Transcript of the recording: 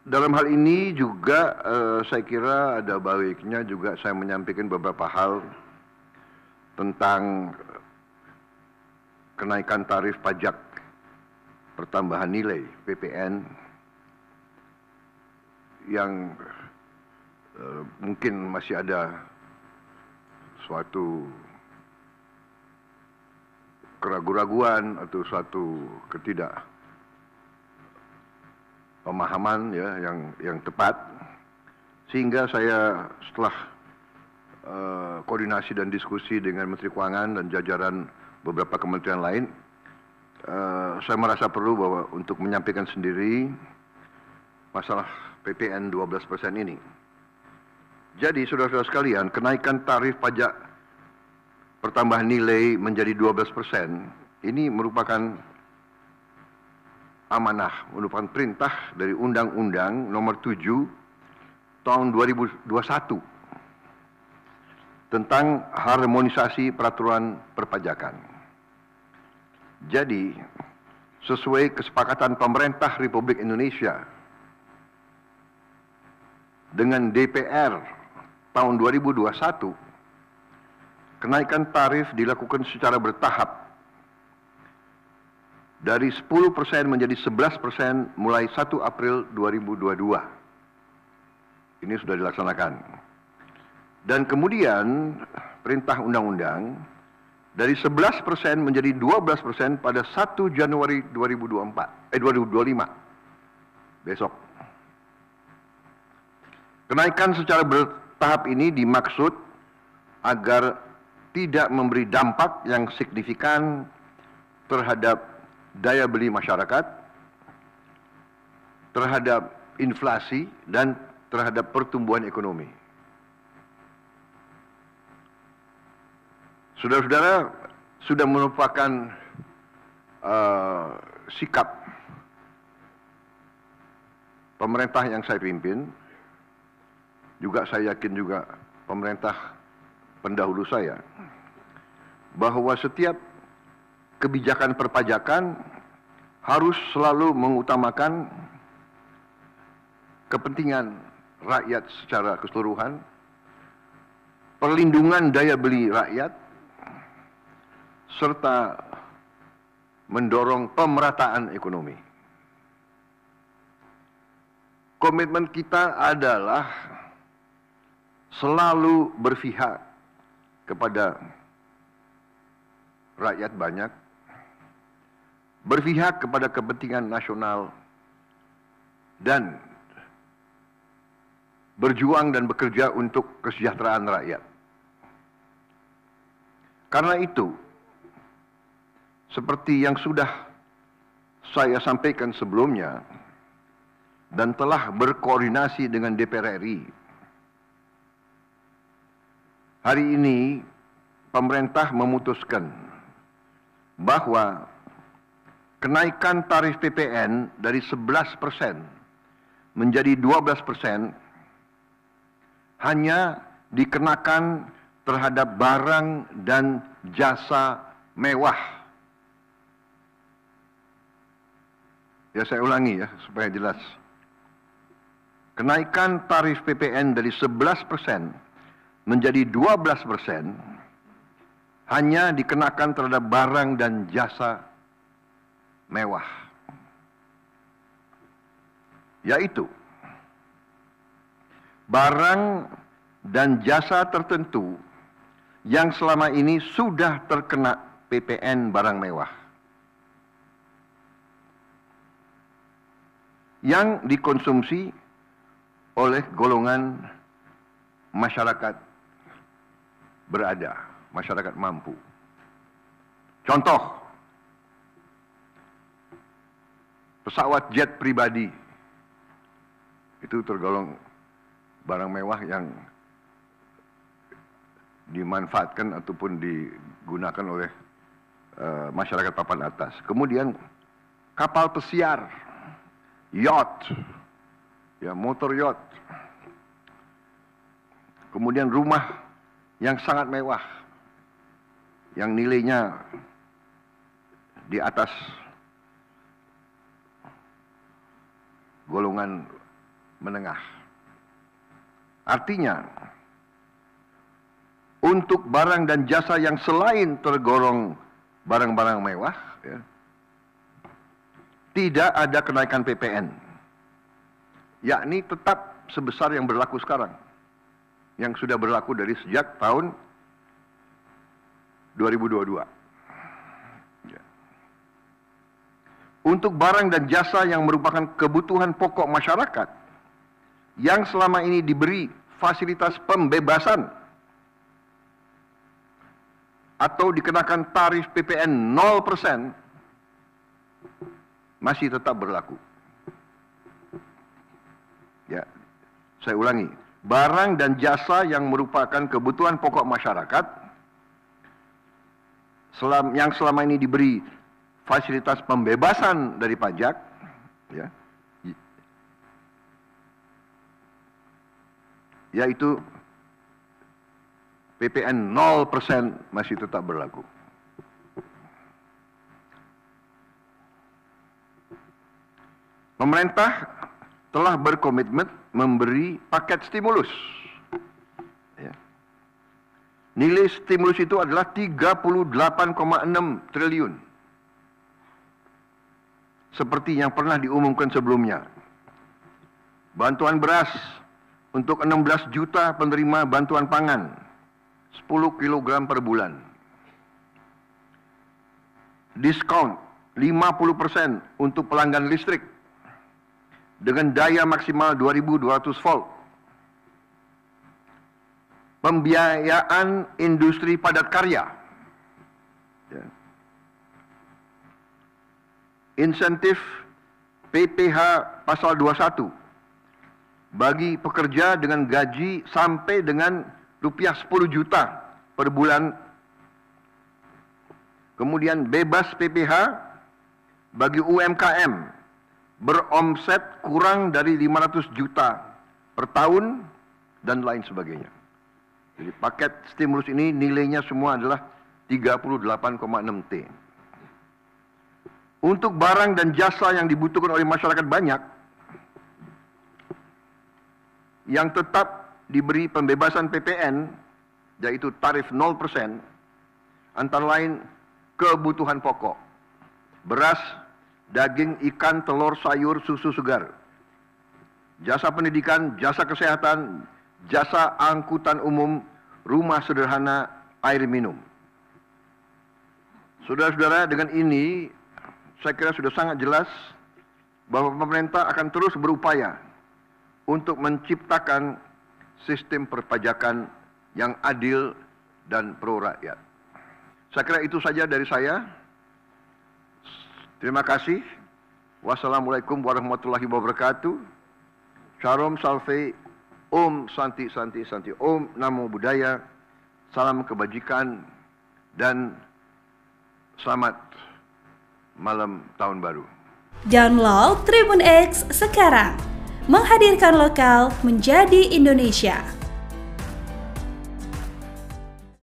dalam hal ini juga saya kira ada baiknya juga saya menyampaikan beberapa hal tentang kenaikan tarif pajak pertambahan nilai (PPN) yang mungkin masih ada suatu keraguan-raguan atau suatu ketidakpemahaman ya yang tepat, sehingga saya setelah koordinasi dan diskusi dengan Menteri Keuangan dan jajaran beberapa kementerian lain, saya merasa perlu bahwa untuk menyampaikan sendiri masalah PPN 12% ini. Jadi saudara-saudara sekalian, kenaikan tarif pajak pertambahan nilai menjadi 12% ini merupakan amanah, merupakan perintah dari Undang-Undang Nomor 7 Tahun 2021 tentang harmonisasi peraturan perpajakan. Jadi, sesuai kesepakatan pemerintah Republik Indonesia dengan DPR tahun 2021, kenaikan tarif dilakukan secara bertahap dari 10% menjadi 11% mulai 1 April 2022. Ini sudah dilaksanakan. Dan kemudian perintah undang-undang dari 11% menjadi 12% pada 1 Januari 2025. Besok. Kenaikan secara bertahap ini dimaksud agar tidak memberi dampak yang signifikan terhadap daya beli masyarakat, terhadap inflasi, dan terhadap pertumbuhan ekonomi. Saudara-saudara, sudah merupakan sikap pemerintah yang saya pimpin, juga saya yakin juga pemerintah pendahulu saya, bahwa setiap kebijakan perpajakan harus selalu mengutamakan kepentingan rakyat secara keseluruhan, perlindungan daya beli rakyat, serta mendorong pemerataan ekonomi. Komitmen kita adalah selalu berpihak kepada rakyat banyak, berpihak kepada kepentingan nasional, dan berjuang dan bekerja untuk kesejahteraan rakyat. Karena itu, seperti yang sudah saya sampaikan sebelumnya dan telah berkoordinasi dengan DPR RI, hari ini pemerintah memutuskan bahwa kenaikan tarif PPN dari 11% menjadi 12% hanya dikenakan terhadap barang dan jasa mewah. Ya, saya ulangi ya supaya jelas. Kenaikan tarif PPN dari 11% menjadi 12% hanya dikenakan terhadap barang dan jasa mewah, yaitu barang dan jasa tertentu yang selama ini sudah terkena PPN barang mewah, yang dikonsumsi oleh golongan masyarakat berada, masyarakat mampu. Contoh, pesawat jet pribadi itu tergolong barang mewah yang dimanfaatkan ataupun digunakan oleh masyarakat papan atas. Kemudian kapal pesiar, yacht, ya, motor yacht. Kemudian rumah yang sangat mewah, yang nilainya di atas golongan menengah. Artinya, untuk barang dan jasa yang selain tergolong barang-barang mewah, ya, tidak ada kenaikan PPN, yakni tetap sebesar yang berlaku sekarang, yang sudah berlaku dari sejak tahun 2022. Ya. Untuk barang dan jasa yang merupakan kebutuhan pokok masyarakat, yang selama ini diberi fasilitas pembebasan atau dikenakan tarif PPN 0%, masih tetap berlaku. Ya, saya ulangi, barang dan jasa yang merupakan kebutuhan pokok masyarakat, yang selama ini diberi fasilitas pembebasan dari pajak, ya, yaitu PPN 0% masih tetap berlaku. Pemerintah telah berkomitmen memberi paket stimulus. Ya. Nilai stimulus itu adalah 38,6 triliun. Seperti yang pernah diumumkan sebelumnya. Bantuan beras untuk 16 juta penerima bantuan pangan, 10 kg per bulan. Diskon 50% untuk pelanggan listrik dengan daya maksimal 2.200 volt. Pembiayaan industri padat karya. Ya. Insentif PPh pasal 21 bagi pekerja dengan gaji sampai dengan rupiah 10 juta per bulan. Kemudian bebas PPh bagi UMKM beromset kurang dari 500 juta per tahun dan lain sebagainya. Jadi paket stimulus ini nilainya semua adalah 38,6 T. Untuk barang dan jasa yang dibutuhkan oleh masyarakat banyak, yang tetap diberi pembebasan PPN, yaitu tarif 0%, antara lain kebutuhan pokok, beras, daging, ikan, telur, sayur, susu segar, jasa pendidikan, jasa kesehatan, jasa angkutan umum, rumah sederhana, air minum. Saudara-saudara, dengan ini saya kira sudah sangat jelas bahwa pemerintah akan terus berupaya untuk menciptakan sistem perpajakan yang adil dan pro rakyat. Saya kira itu saja dari saya. Terima kasih. Wassalamualaikum warahmatullahi wabarakatuh. Shalom Salve. Om Santi Santi Santi. Om Namo Buddhaya. Salam kebajikan dan selamat malam tahun baru. Download Tribun X sekarang. Menghadirkan lokal menjadi Indonesia.